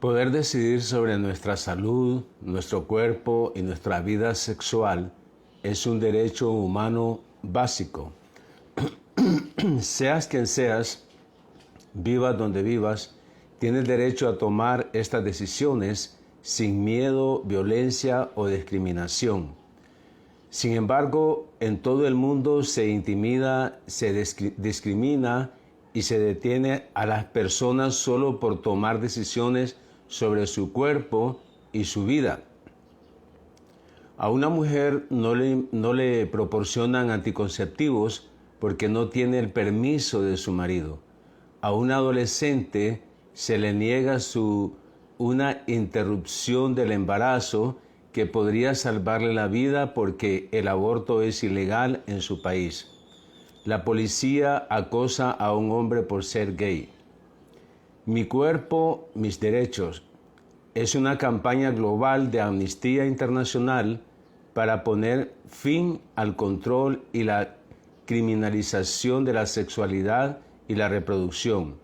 Poder decidir sobre nuestra salud, nuestro cuerpo y nuestra vida sexual es un derecho humano básico. Seas quien seas, vivas donde vivas, tienes derecho a tomar estas decisiones sin miedo, violencia o discriminación. Sin embargo, en todo el mundo se intimida, se discrimina y se detiene a las personas solo por tomar decisiones sobre su cuerpo y su vida. A una mujer no le proporcionan anticonceptivos porque no tiene el permiso de su marido. A un adolescente se le niega una interrupción del embarazo que podría salvarle la vida porque el aborto es ilegal en su país. La policía acosa a un hombre por ser gay. Mi cuerpo, mis derechos. Es una campaña global de Amnistía Internacional para poner fin al control y la criminalización de la sexualidad y la reproducción.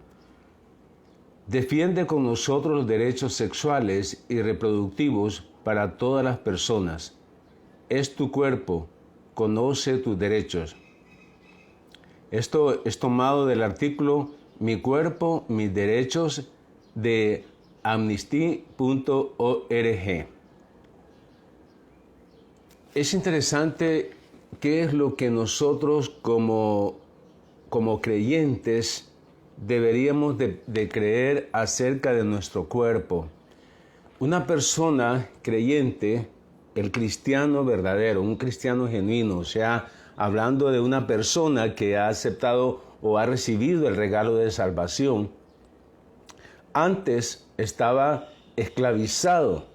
Defiende con nosotros los derechos sexuales y reproductivos para todas las personas. Es tu cuerpo, conoce tus derechos. Esto es tomado del artículo Mi cuerpo, mis derechos de amnesty.org. Es interesante qué es lo que nosotros como creyentes deberíamos de creer acerca de nuestro cuerpo. Una persona creyente, el cristiano verdadero, un cristiano genuino, o sea, hablando de una persona que ha aceptado o ha recibido el regalo de salvación, antes estaba esclavizado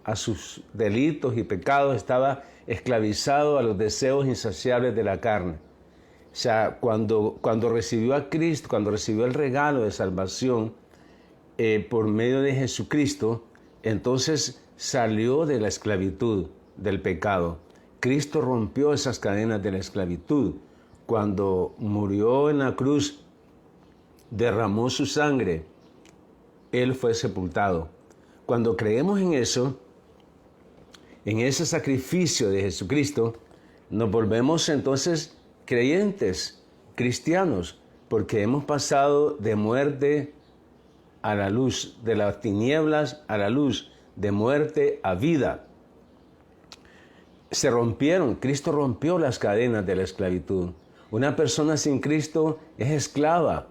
a sus delitos y pecados, estaba esclavizado a los deseos insaciables de la carne. O sea, cuando recibió a Cristo, cuando recibió el regalo de salvación por medio de Jesucristo, entonces salió de la esclavitud del pecado. Cristo rompió esas cadenas de la esclavitud. Cuando murió en la cruz, derramó su sangre, Él fue sepultado. Cuando creemos en eso, en ese sacrificio de Jesucristo, nos volvemos entonces creyentes, cristianos, porque hemos pasado de muerte a la luz, de las tinieblas a la luz, de muerte a vida. Cristo rompió las cadenas de la esclavitud. Una persona sin Cristo es esclava,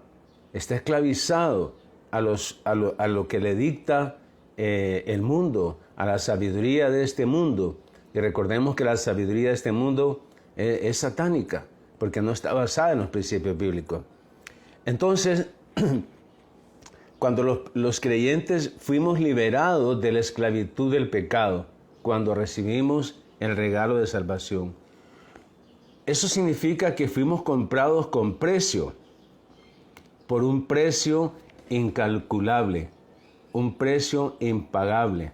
está esclavizado a lo que le dicta el mundo, a la sabiduría de este mundo. Y recordemos que la sabiduría de este mundo es satánica, porque no está basada en los principios bíblicos. Entonces, cuando los creyentes fuimos liberados de la esclavitud del pecado, cuando recibimos el regalo de salvación, eso significa que fuimos comprados con precio, por un precio incalculable, un precio impagable.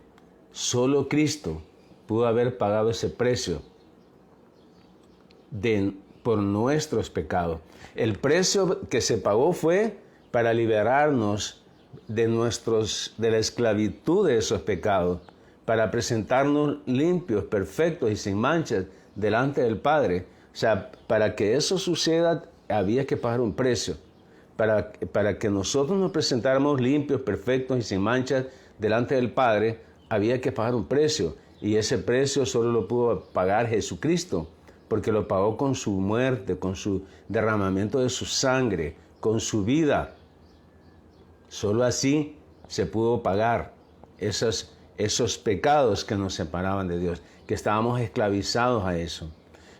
Solo Cristo pudo haber pagado ese precio por nuestros pecados. El precio que se pagó fue para liberarnos de la esclavitud de esos pecados, para presentarnos limpios, perfectos y sin manchas delante del Padre. O sea, para que eso suceda había que pagar un precio. Para que nosotros nos presentáramos limpios, perfectos y sin manchas delante del Padre, había que pagar un precio. Y ese precio solo lo pudo pagar Jesucristo, porque lo pagó con su muerte, con su derramamiento de su sangre, con su vida. Solo así se pudo pagar esos pecados que nos separaban de Dios, que estábamos esclavizados a eso.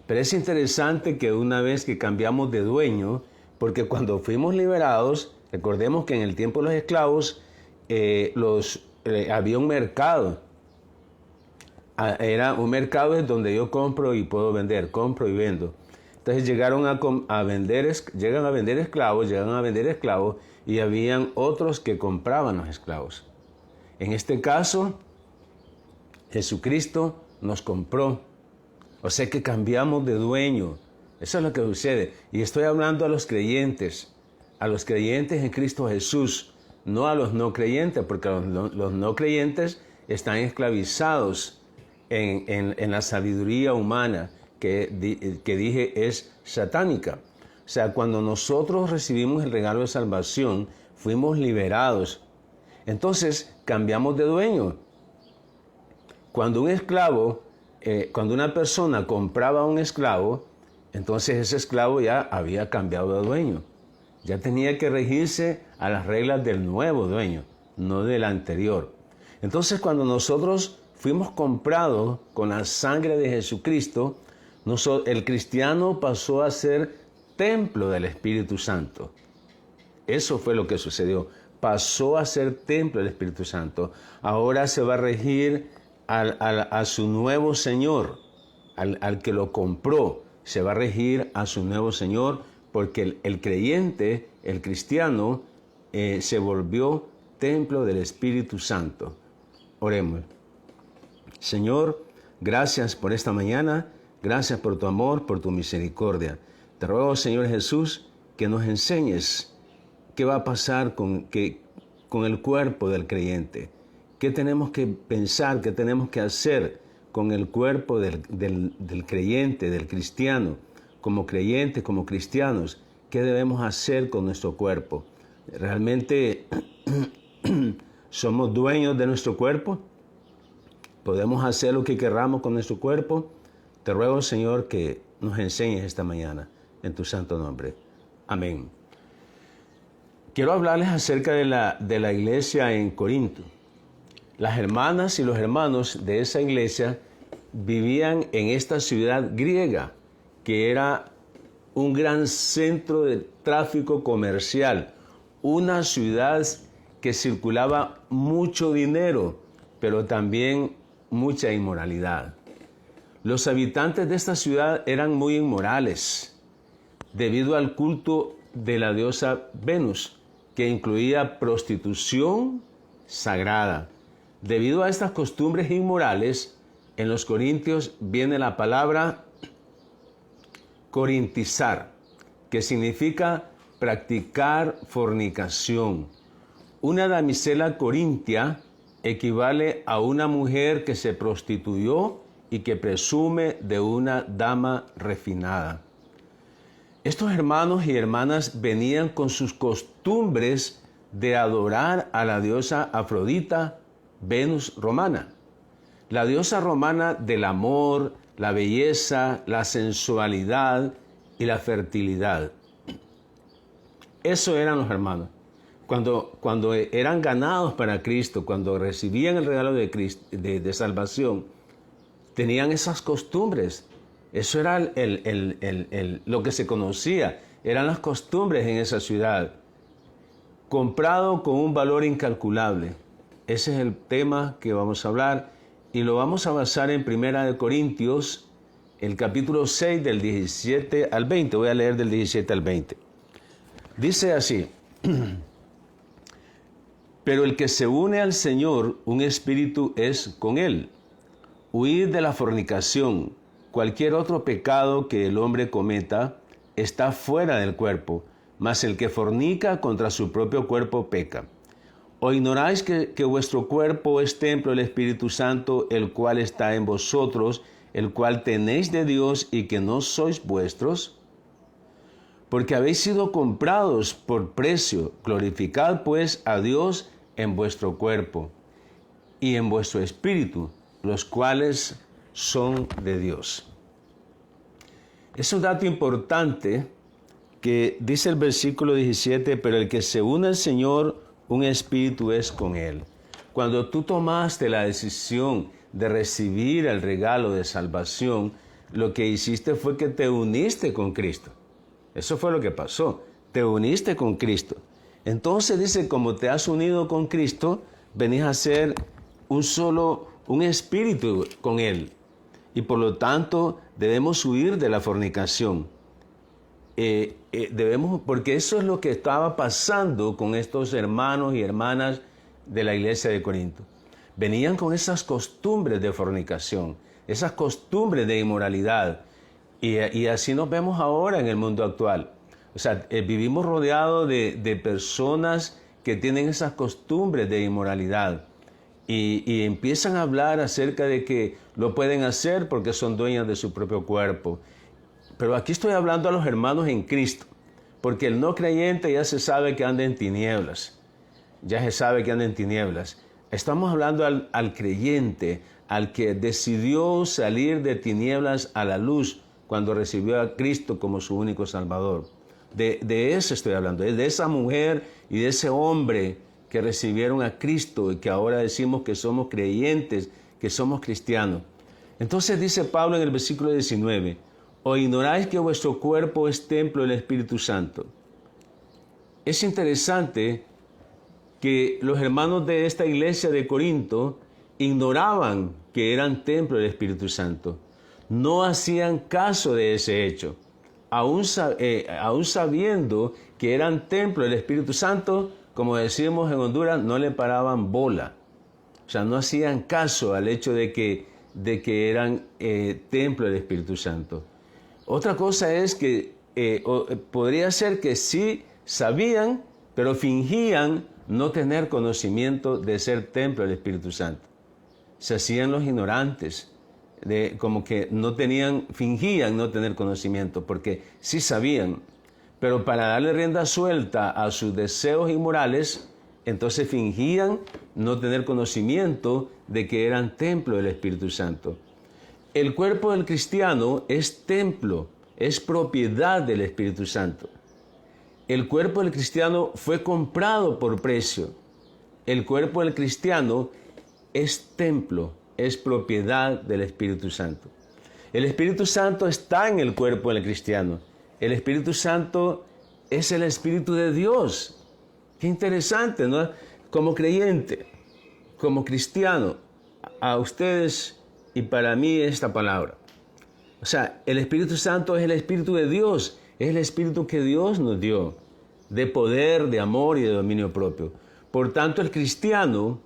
Pero es interesante que una vez que cambiamos de dueño, porque cuando fuimos liberados, recordemos que en el tiempo de los esclavos había un mercado. Era un mercado donde yo compro y puedo vender, compro y vendo. Entonces llegan a vender esclavos y habían otros que compraban los esclavos. En este caso, Jesucristo nos compró. O sea que cambiamos de dueño. Eso es lo que sucede. Y estoy hablando a los creyentes en Cristo Jesús. no a los no creyentes, porque los no creyentes están esclavizados en la sabiduría humana que dije es satánica. O sea, cuando nosotros recibimos el regalo de salvación, fuimos liberados. Entonces, cambiamos de dueño. Cuando un esclavo, cuando una persona compraba a un esclavo, entonces ese esclavo ya había cambiado de dueño. Ya tenía que regirse a las reglas del nuevo dueño, no del anterior. Entonces, cuando nosotros fuimos comprados con la sangre de Jesucristo, el cristiano pasó a ser templo del Espíritu Santo. Eso fue lo que sucedió. Pasó a ser templo del Espíritu Santo. Ahora se va a regir a su nuevo Señor, al que lo compró. Se va a regir a su nuevo Señor, porque el creyente, el cristiano, se volvió templo del Espíritu Santo. Oremos. Señor, gracias por esta mañana, gracias por tu amor, por tu misericordia. Te ruego, Señor Jesús, que nos enseñes qué va a pasar con el cuerpo del creyente. ¿Qué tenemos que pensar, qué tenemos que hacer con el cuerpo del creyente, del cristiano? Como creyentes, como cristianos, ¿qué debemos hacer con nuestro cuerpo? ¿Realmente somos dueños de nuestro cuerpo? ¿Podemos hacer lo que queramos con nuestro cuerpo? Te ruego, Señor, que nos enseñes esta mañana, en tu santo nombre. Amén. Quiero hablarles acerca de la iglesia en Corinto. Las hermanas y los hermanos de esa iglesia vivían en esta ciudad griega, que era un gran centro de tráfico comercial, una ciudad que circulaba mucho dinero, pero también mucha inmoralidad. Los habitantes de esta ciudad eran muy inmorales, debido al culto de la diosa Venus, que incluía prostitución sagrada. Debido a estas costumbres inmorales, en los Corintios viene la palabra corintizar, que significa practicar fornicación. Una damisela corintia equivale a una mujer que se prostituyó y que presume de una dama refinada. Estos hermanos y hermanas venían con sus costumbres de adorar a la diosa Afrodita, Venus romana, la diosa romana del amor, la belleza, la sensualidad y la fertilidad. Eso eran los hermanos. Cuando eran ganados para Cristo, cuando recibían el regalo de salvación, tenían esas costumbres. Eso era lo que se conocía, eran las costumbres en esa ciudad. Comprado con un valor incalculable. Ese es el tema que vamos a hablar y lo vamos a basar en 1 Corintios, el capítulo 6 del 17 al 20. Voy a leer del 17 al 20. Dice así: Pero el que se une al Señor, un espíritu es con él. Huid de la fornicación. Cualquier otro pecado que el hombre cometa está fuera del cuerpo, mas el que fornica contra su propio cuerpo peca. ¿O ignoráis que vuestro cuerpo es templo del Espíritu Santo, el cual está en vosotros, el cual tenéis de Dios y que no sois vuestros? Porque habéis sido comprados por precio. Glorificad pues a Dios en vuestro cuerpo y en vuestro espíritu, los cuales son de Dios. Es un dato importante que dice el versículo 17, pero el que se une al Señor, un espíritu es con él. Cuando tú tomaste la decisión de recibir el regalo de salvación, lo que hiciste fue que te uniste con Cristo. Eso fue lo que pasó. Te uniste con Cristo. Entonces dice, como te has unido con Cristo, venís a ser un espíritu con Él. Y por lo tanto, debemos huir de la fornicación. Porque eso es lo que estaba pasando con estos hermanos y hermanas de la iglesia de Corinto. Venían con esas costumbres de fornicación, esas costumbres de inmoralidad. Y así nos vemos ahora en el mundo actual. O sea, vivimos rodeados de personas que tienen esas costumbres de inmoralidad y empiezan a hablar acerca de que lo pueden hacer porque son dueñas de su propio cuerpo. Pero aquí estoy hablando a los hermanos en Cristo, porque el no creyente ya se sabe que anda en tinieblas. Ya se sabe que anda en tinieblas. Estamos hablando al creyente, al que decidió salir de tinieblas a la luz cuando recibió a Cristo como su único Salvador. De eso estoy hablando, de esa mujer y de ese hombre que recibieron a Cristo y que ahora decimos que somos creyentes, que somos cristianos. Entonces dice Pablo en el versículo 19, ¿o ignoráis que vuestro cuerpo es templo del Espíritu Santo? Es interesante que los hermanos de esta iglesia de Corinto ignoraban que eran templo del Espíritu Santo. No hacían caso de ese hecho. Aún sabiendo que eran templo del Espíritu Santo, como decimos en Honduras, no le paraban bola. O sea, no hacían caso al hecho de que eran templo del Espíritu Santo. Otra cosa es que podría ser que sí sabían, pero fingían no tener conocimiento de ser templo del Espíritu Santo. Se hacían los ignorantes, como que fingían no tener conocimiento, porque sí sabían, pero para darle rienda suelta a sus deseos inmorales, entonces fingían no tener conocimiento de que eran templo del Espíritu Santo. El cuerpo del cristiano es templo, es propiedad del Espíritu Santo. El cuerpo del cristiano fue comprado por precio. El cuerpo del cristiano es templo, es propiedad del Espíritu Santo. El Espíritu Santo está en el cuerpo del cristiano. El Espíritu Santo es el Espíritu de Dios. Qué interesante, ¿no? Como creyente, como cristiano, a ustedes y para mí esta palabra. O sea, el Espíritu Santo es el Espíritu de Dios. Es el Espíritu que Dios nos dio, de poder, de amor y de dominio propio. Por tanto, el cristiano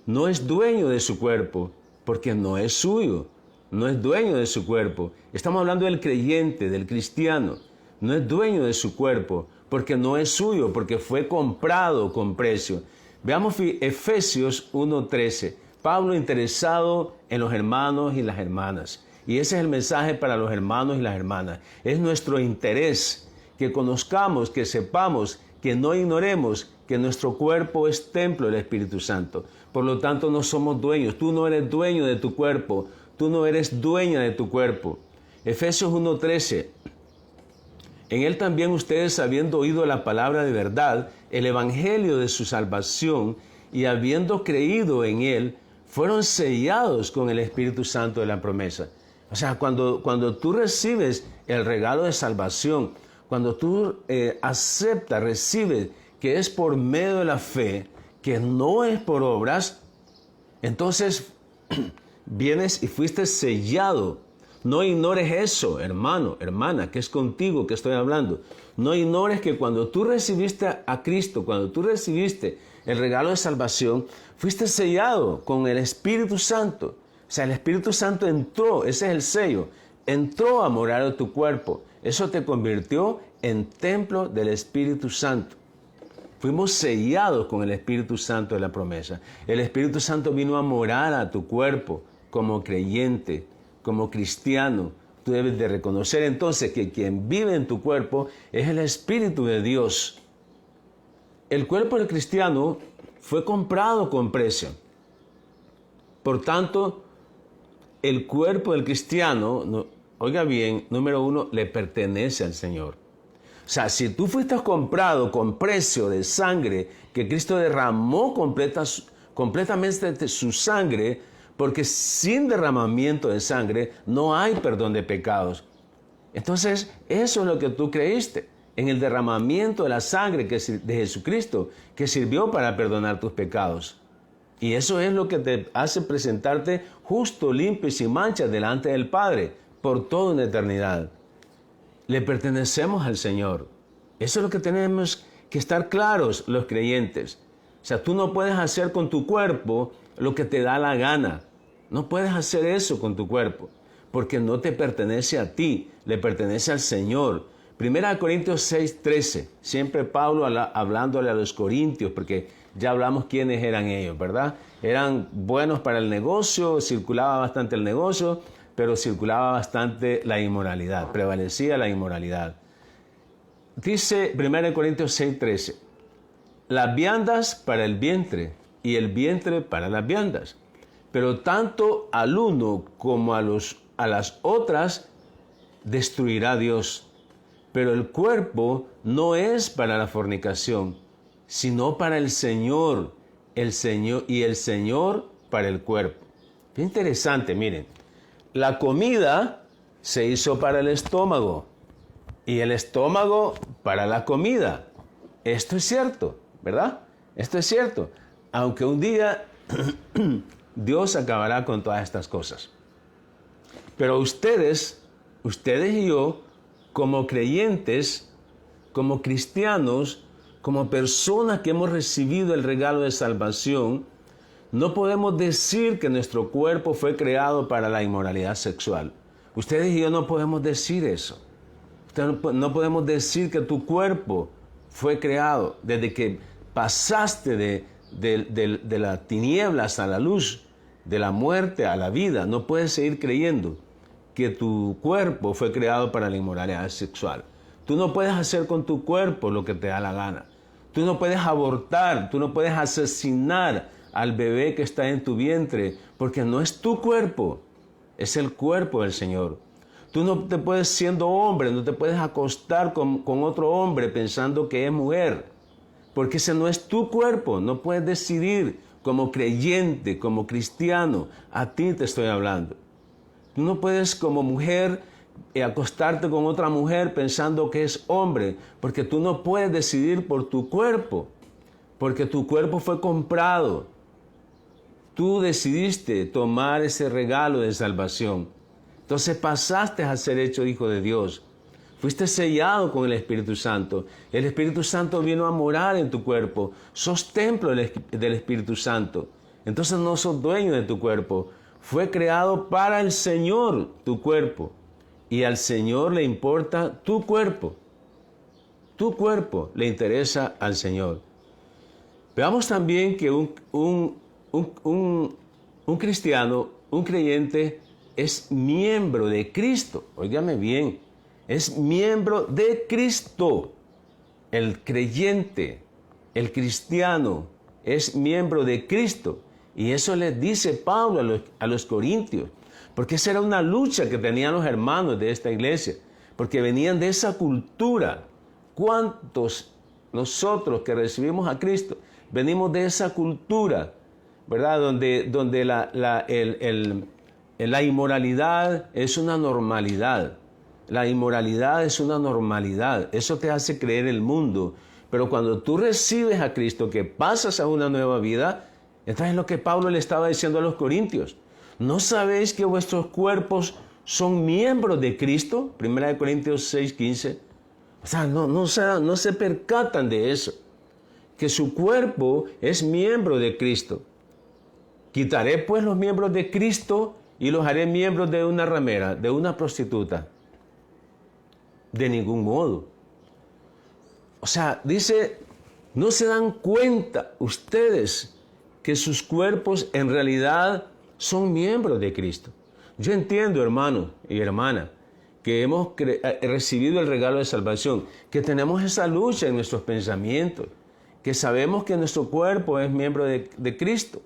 no es dueño de su cuerpo, porque no es suyo. No es dueño de su cuerpo. Estamos hablando del creyente, del cristiano. No es dueño de su cuerpo, porque no es suyo, porque fue comprado con precio. Veamos Efesios 1:13. Pablo interesado en los hermanos y las hermanas. Y ese es el mensaje para los hermanos y las hermanas. Es nuestro interés que conozcamos, que sepamos, que no ignoremos que nuestro cuerpo es templo del Espíritu Santo. Por lo tanto, no somos dueños. Tú no eres dueño de tu cuerpo. Tú no eres dueña de tu cuerpo. Efesios 1:13. En él también ustedes, habiendo oído la palabra de verdad, el evangelio de su salvación, y habiendo creído en él, fueron sellados con el Espíritu Santo de la promesa. O sea, cuando tú recibes el regalo de salvación, cuando tú aceptas, recibes que es por medio de la fe, que no es por obras, entonces vienes y fuiste sellado. No ignores eso, hermano, hermana, que es contigo que estoy hablando. No ignores que cuando tú recibiste a Cristo, cuando tú recibiste el regalo de salvación, fuiste sellado con el Espíritu Santo. O sea, el Espíritu Santo entró, ese es el sello, entró a morar en tu cuerpo. Eso te convirtió en templo del Espíritu Santo. Fuimos sellados con el Espíritu Santo de la promesa. El Espíritu Santo vino a morar a tu cuerpo como creyente, como cristiano. Tú debes de reconocer entonces que quien vive en tu cuerpo es el Espíritu de Dios. El cuerpo del cristiano fue comprado con precio. Por tanto, el cuerpo del cristiano, oiga bien, número uno, le pertenece al Señor. O sea, si tú fuiste comprado con precio de sangre, que Cristo derramó completamente su sangre, porque sin derramamiento de sangre no hay perdón de pecados. Entonces, eso es lo que tú creíste, en el derramamiento de la sangre de Jesucristo, que sirvió para perdonar tus pecados. Y eso es lo que te hace presentarte justo, limpio y sin mancha delante del Padre por toda una eternidad. Le pertenecemos al Señor. Eso es lo que tenemos que estar claros los creyentes. O sea, tú no puedes hacer con tu cuerpo lo que te da la gana. No puedes hacer eso con tu cuerpo, porque no te pertenece a ti, le pertenece al Señor. Primera Corintios 6:13. Siempre Pablo hablándole a los corintios, porque ya hablamos quiénes eran ellos, ¿verdad? Eran buenos para el negocio, circulaba bastante el negocio, pero circulaba bastante la inmoralidad, prevalecía la inmoralidad. Dice 1 Corintios 6:13, las viandas para el vientre y el vientre para las viandas, pero tanto al uno como a las otras destruirá Dios. Pero el cuerpo no es para la fornicación, sino para el Señor y el Señor para el cuerpo. Qué interesante, miren. La comida se hizo para el estómago y el estómago para la comida. Esto es cierto, ¿verdad? Esto es cierto. Aunque un día Dios acabará con todas estas cosas. Pero ustedes y yo, como creyentes, como cristianos, como personas que hemos recibido el regalo de salvación, no podemos decir que nuestro cuerpo fue creado para la inmoralidad sexual. Ustedes y yo no podemos decir eso. No podemos decir que tu cuerpo fue creado desde que pasaste de las tinieblas a la luz, de la muerte a la vida. No puedes seguir creyendo que tu cuerpo fue creado para la inmoralidad sexual. Tú no puedes hacer con tu cuerpo lo que te da la gana. Tú no puedes abortar, tú no puedes asesinar al bebé que está en tu vientre, porque no es tu cuerpo, es el cuerpo del Señor. Tú no te puedes, siendo hombre, no te puedes acostar con otro hombre pensando que es mujer, porque ese no es tu cuerpo. No puedes decidir como creyente, como cristiano. A ti te estoy hablando. Tú no puedes como mujer acostarte con otra mujer pensando que es hombre, porque tú no puedes decidir por tu cuerpo, porque tu cuerpo fue comprado. Tú decidiste tomar ese regalo de salvación. Entonces pasaste a ser hecho hijo de Dios. Fuiste sellado con el Espíritu Santo. El Espíritu Santo vino a morar en tu cuerpo. Sos templo del Espíritu Santo. Entonces no sos dueño de tu cuerpo. Fue creado para el Señor tu cuerpo. Y al Señor le importa tu cuerpo. Tu cuerpo le interesa al Señor. Veamos también que un cristiano, un creyente, es miembro de Cristo. Óigame bien, es miembro de Cristo. El creyente, el cristiano, es miembro de Cristo. Y eso les dice Pablo a los corintios, porque esa era una lucha que tenían los hermanos de esta iglesia, porque venían de esa cultura. ¿Cuántos nosotros que recibimos a Cristo venimos de esa cultura, ¿verdad? Donde la inmoralidad es una normalidad. La inmoralidad es una normalidad. Eso te hace creer el mundo. Pero cuando tú recibes a Cristo, que pasas a una nueva vida, entonces es lo que Pablo le estaba diciendo a los corintios. ¿No sabéis que vuestros cuerpos son miembros de Cristo? 1 Corintios 6:15. O sea, no se percatan de eso. Que su cuerpo es miembro de Cristo. Quitaré pues los miembros de Cristo y los haré miembros de una ramera, de una prostituta. De ningún modo. O sea, dice, ¿no se dan cuenta ustedes que sus cuerpos en realidad son miembros de Cristo? Yo entiendo, hermano y hermana, que hemos recibido el regalo de salvación, que tenemos esa lucha en nuestros pensamientos, que sabemos que nuestro cuerpo es miembro de Cristo,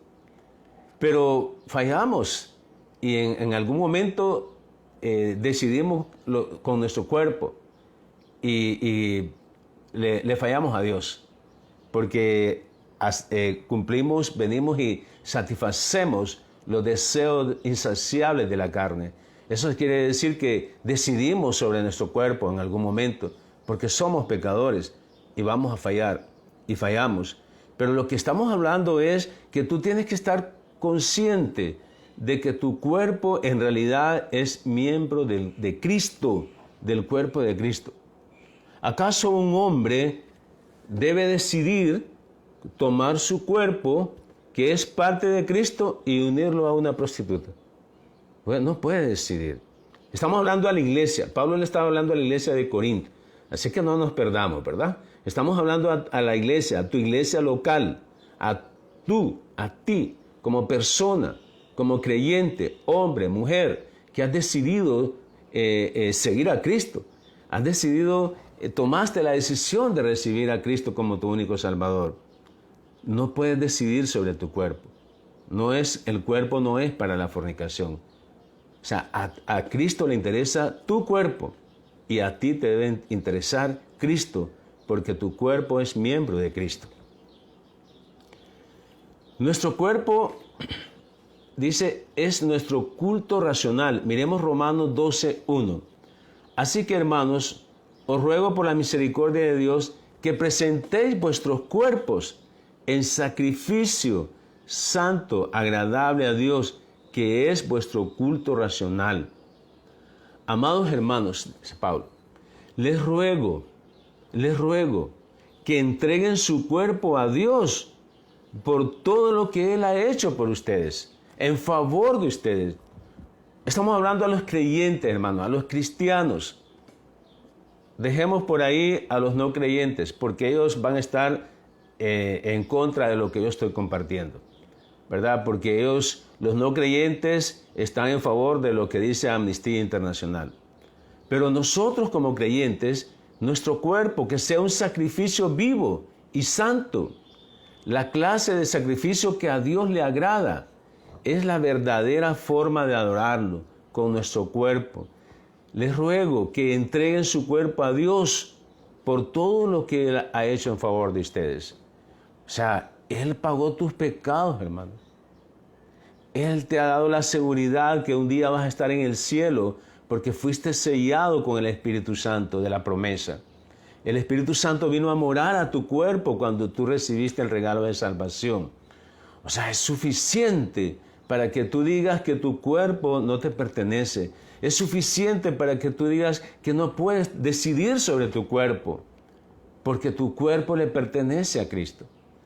pero fallamos y en algún momento decidimos con nuestro cuerpo y le fallamos a Dios, porque venimos y satisfacemos los deseos insaciables de la carne. Eso quiere decir que decidimos sobre nuestro cuerpo en algún momento, porque somos pecadores y vamos a fallar y fallamos. Pero lo que estamos hablando es que tú tienes que estar consciente de que tu cuerpo en realidad es miembro de Cristo, del cuerpo de Cristo. ¿Acaso un hombre debe decidir tomar su cuerpo, que es parte de Cristo, y unirlo a una prostituta? Bueno, no puede decidir. Estamos hablando a la iglesia. Pablo le estaba hablando a la iglesia de Corinto. Así que no nos perdamos, ¿verdad? Estamos hablando a la iglesia, a tu iglesia local, a ti, como persona, como creyente, hombre, mujer, que has decidido seguir a Cristo. Has decidido, tomaste la decisión de recibir a Cristo como tu único Salvador. No puedes decidir sobre tu cuerpo. El cuerpo no es para la fornicación. O sea, a Cristo le interesa tu cuerpo y a ti te debe interesar Cristo, porque tu cuerpo es miembro de Cristo. Nuestro cuerpo, dice, es nuestro culto racional. Miremos Romanos 12:1. Así que, hermanos, os ruego por la misericordia de Dios que presentéis vuestros cuerpos en sacrificio santo, agradable a Dios, que es vuestro culto racional. Amados hermanos, dice Pablo, les ruego que entreguen su cuerpo a Dios por todo lo que Él ha hecho por ustedes, en favor de ustedes. Estamos hablando a los creyentes, hermanos, a los cristianos. Dejemos por ahí a los no creyentes, porque ellos van a estar en contra de lo que yo estoy compartiendo, ¿verdad? Porque ellos, los no creyentes, están en favor de lo que dice Amnistía Internacional. Pero nosotros como creyentes, nuestro cuerpo, que sea un sacrificio vivo y santo, la clase de sacrificio que a Dios le agrada, es la verdadera forma de adorarlo con nuestro cuerpo. Les ruego que entreguen su cuerpo a Dios por todo lo que Él ha hecho en favor de ustedes. O sea, Él pagó tus pecados, hermano. Él te ha dado la seguridad que un día vas a estar en el cielo porque fuiste sellado con el Espíritu Santo de la promesa. El Espíritu Santo vino a morar a tu cuerpo cuando tú recibiste el regalo de salvación. O sea, es suficiente para que tú digas que tu cuerpo no te pertenece. Es suficiente para que tú digas que no puedes decidir sobre tu cuerpo, porque tu cuerpo le pertenece a Cristo.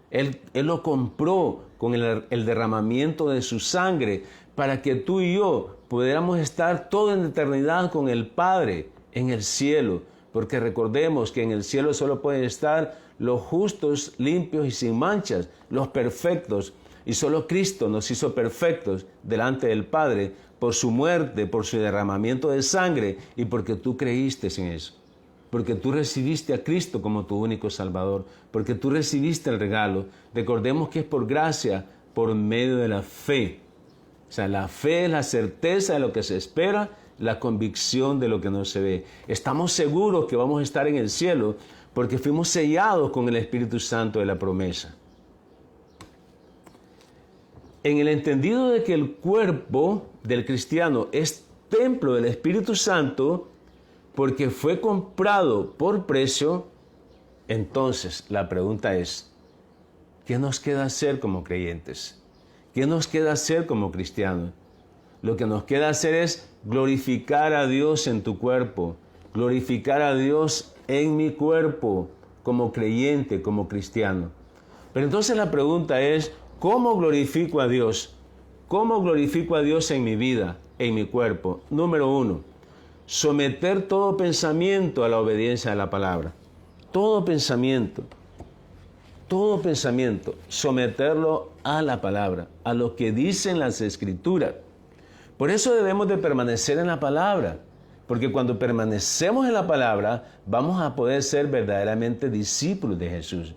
Él lo compró con el derramamiento de su sangre para que tú y yo pudiéramos estar toda en eternidad con el Padre en el cielo. Porque recordemos que en el cielo solo pueden estar los justos, limpios y sin manchas, los perfectos. Y solo Cristo nos hizo perfectos delante del Padre por su muerte, por su derramamiento de sangre y porque tú creíste en eso. Porque tú recibiste a Cristo como tu único Salvador, porque tú recibiste el regalo. Recordemos que es por gracia, por medio de la fe. O sea, la fe es la certeza de lo que se espera, la convicción de lo que no se ve. Estamos seguros que vamos a estar en el cielo porque fuimos sellados con el Espíritu Santo de la promesa. En el entendido de que el cuerpo del cristiano es templo del Espíritu Santo, porque fue comprado por precio, entonces la pregunta es, ¿qué nos queda hacer como creyentes? ¿Qué nos queda hacer como cristianos? Lo que nos queda hacer es glorificar a Dios en tu cuerpo, glorificar a Dios en mi cuerpo como creyente, como cristiano. Pero entonces la pregunta es, ¿cómo glorifico a Dios? ¿Cómo glorifico a Dios en mi vida, en mi cuerpo? Número 1, someter todo pensamiento a la obediencia de la palabra. Todo pensamiento, someterlo a la palabra, a lo que dicen las Escrituras. Por eso debemos de permanecer en la palabra, porque cuando permanecemos en la palabra, vamos a poder ser verdaderamente discípulos de Jesús.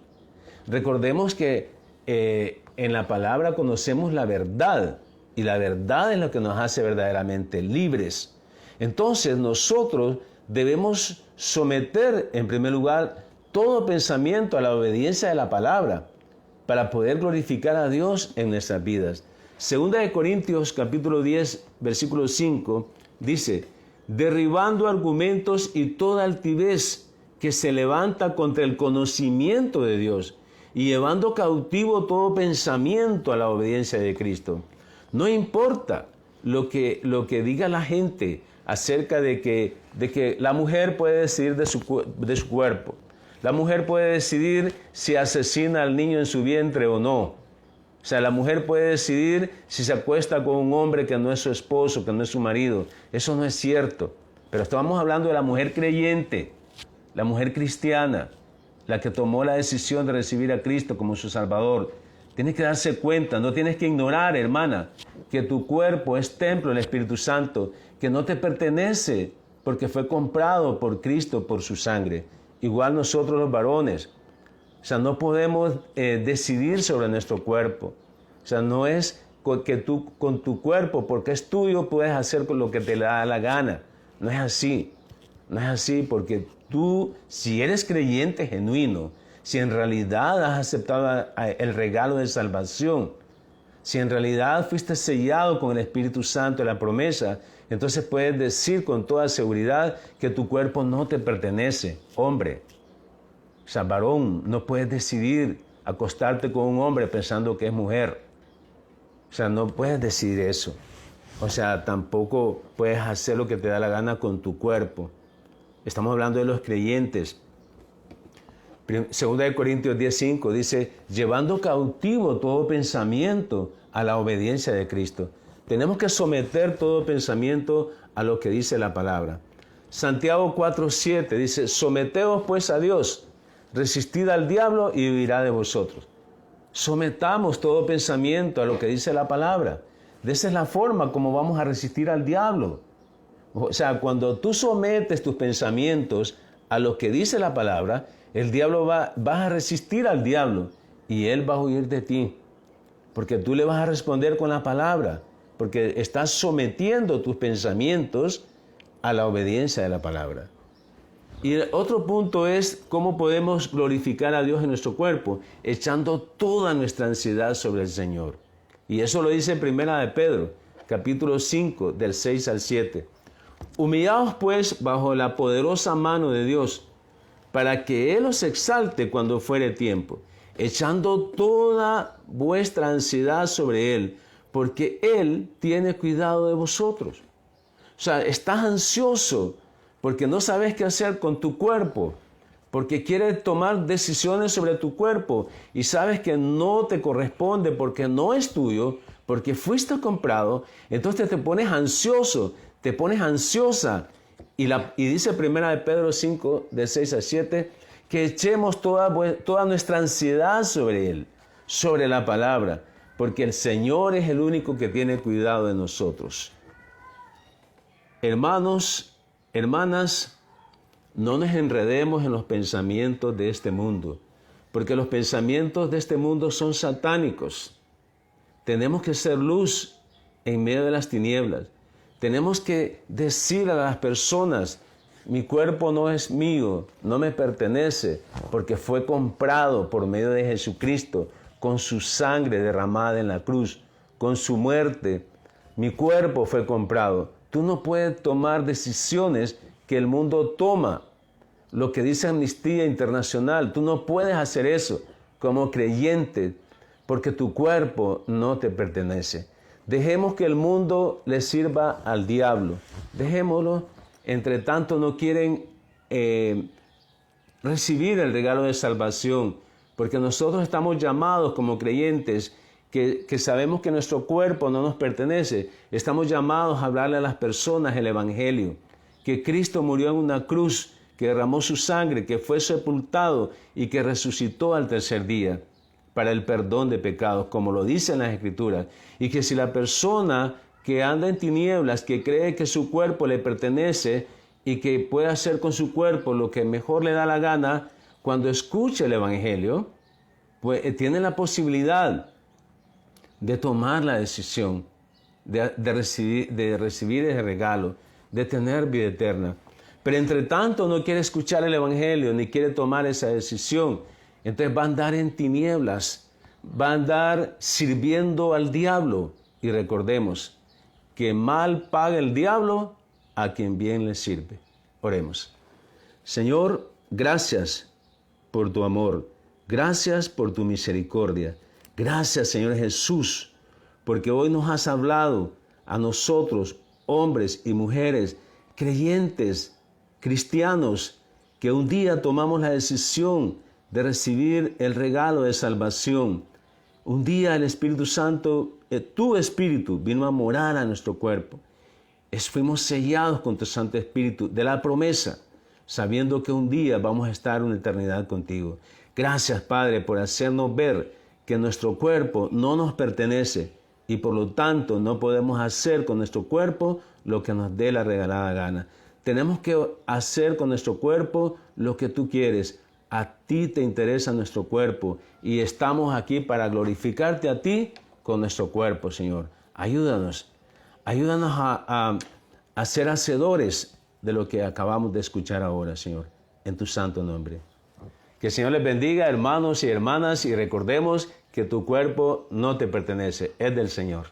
Recordemos que en la palabra conocemos la verdad, y la verdad es lo que nos hace verdaderamente libres. Entonces nosotros debemos someter en primer lugar todo pensamiento a la obediencia de la palabra para poder glorificar a Dios en nuestras vidas. Segunda de Corintios capítulo 10 versículo 5 dice, derribando argumentos y toda altivez que se levanta contra el conocimiento de Dios y llevando cautivo todo pensamiento a la obediencia de Cristo. No importa lo que diga la gente acerca de que la mujer puede decidir de su cuerpo. La mujer puede decidir si asesina al niño en su vientre o no. O sea, la mujer puede decidir si se acuesta con un hombre que no es su esposo, que no es su marido. Eso no es cierto. Pero estamos hablando de la mujer creyente. la mujer cristiana, la que tomó la decisión de recibir a Cristo como su Salvador, tienes que darse cuenta, no tienes que ignorar, hermana, que tu cuerpo es templo del Espíritu Santo, que no te pertenece porque fue comprado por Cristo por su sangre. Igual nosotros los varones. O sea, no podemos decidir sobre nuestro cuerpo. O sea, no es que tú con tu cuerpo, porque es tuyo, puedes hacer con lo que te da la gana. No es así. No es así porque tú, si eres creyente genuino, si en realidad has aceptado el regalo de salvación, si en realidad fuiste sellado con el Espíritu Santo de la promesa, entonces puedes decir con toda seguridad que tu cuerpo no te pertenece, hombre. O sea, varón, no puedes decidir acostarte con un hombre pensando que es mujer. O sea, no puedes decidir eso. O sea, tampoco puedes hacer lo que te da la gana con tu cuerpo. Estamos hablando de los creyentes. 2 Corintios 10:5 dice, llevando cautivo todo pensamiento a la obediencia de Cristo. Tenemos que someter todo pensamiento a lo que dice la palabra. Santiago 4:7 dice, someteos pues a Dios, resistid al diablo y huirá de vosotros. Sometamos todo pensamiento a lo que dice la palabra. De esa es la forma como vamos a resistir al diablo. O sea, cuando tú sometes tus pensamientos a lo que dice la palabra, el diablo vas a resistir al diablo y él va a huir de ti. Porque tú le vas a responder con la palabra, porque estás sometiendo tus pensamientos a la obediencia de la palabra. Y el otro punto es cómo podemos glorificar a Dios en nuestro cuerpo, echando toda nuestra ansiedad sobre el Señor. Y eso lo dice en 1 de Pedro, capítulo 5, del 6 al 7. Humillaos pues bajo la poderosa mano de Dios, para que Él os exalte cuando fuere tiempo, echando toda vuestra ansiedad sobre Él, porque Él tiene cuidado de vosotros. O sea, estás ansioso porque no sabes qué hacer con tu cuerpo, porque quieres tomar decisiones sobre tu cuerpo y sabes que no te corresponde porque no es tuyo, porque fuiste comprado, entonces te pones ansioso, te pones ansiosa. Y dice 1 de Pedro 5, de 6 a 7, que echemos toda nuestra ansiedad sobre Él, sobre la palabra, porque el Señor es el único que tiene cuidado de nosotros. Hermanos, hermanas, no nos enredemos en los pensamientos de este mundo, porque los pensamientos de este mundo son satánicos. Tenemos que ser luz en medio de las tinieblas. Tenemos que decir a las personas, mi cuerpo no es mío, no me pertenece, porque fue comprado por medio de Jesucristo, con su sangre derramada en la cruz, con su muerte. Mi cuerpo fue comprado. Tú no puedes tomar decisiones que el mundo toma. Lo que dice Amnistía Internacional, tú no puedes hacer eso como creyente, porque tu cuerpo no te pertenece. Dejemos que el mundo le sirva al diablo. Dejémoslo. Entre tanto no quieren recibir el regalo de salvación, porque nosotros estamos llamados como creyentes que sabemos que nuestro cuerpo no nos pertenece. Estamos llamados a hablarle a las personas el Evangelio, que Cristo murió en una cruz, que derramó su sangre, que fue sepultado y que resucitó al tercer día para el perdón de pecados, como lo dicen las Escrituras, y que si la persona que anda en tinieblas, que cree que su cuerpo le pertenece y que puede hacer con su cuerpo lo que mejor le da la gana, cuando escuche el Evangelio, pues tiene la posibilidad de tomar la decisión, de recibir ese regalo, de tener vida eterna. Pero entre tanto no quiere escuchar el Evangelio, ni quiere tomar esa decisión. Entonces va a andar en tinieblas, va a andar sirviendo al diablo. Y recordemos que mal paga el diablo a quien bien le sirve. Oremos. Señor, gracias por tu amor, gracias por tu misericordia. Gracias, Señor Jesús, porque hoy nos has hablado a nosotros, hombres y mujeres, creyentes, cristianos, que un día tomamos la decisión de recibir el regalo de salvación. Un día el Espíritu Santo, tu Espíritu, vino a morar a nuestro cuerpo. Fuimos sellados con tu Santo Espíritu de la promesa. sabiendo que un día vamos a estar una eternidad contigo. Gracias, Padre, por hacernos ver que nuestro cuerpo no nos pertenece y por lo tanto no podemos hacer con nuestro cuerpo lo que nos dé la regalada gana. Tenemos que hacer con nuestro cuerpo lo que tú quieres. A ti te interesa nuestro cuerpo y estamos aquí para glorificarte a ti con nuestro cuerpo, Señor. Ayúdanos a ser hacedores de lo que acabamos de escuchar ahora, Señor, en tu santo nombre. Que el Señor les bendiga, hermanos y hermanas, y recordemos que tu cuerpo no te pertenece, es del Señor.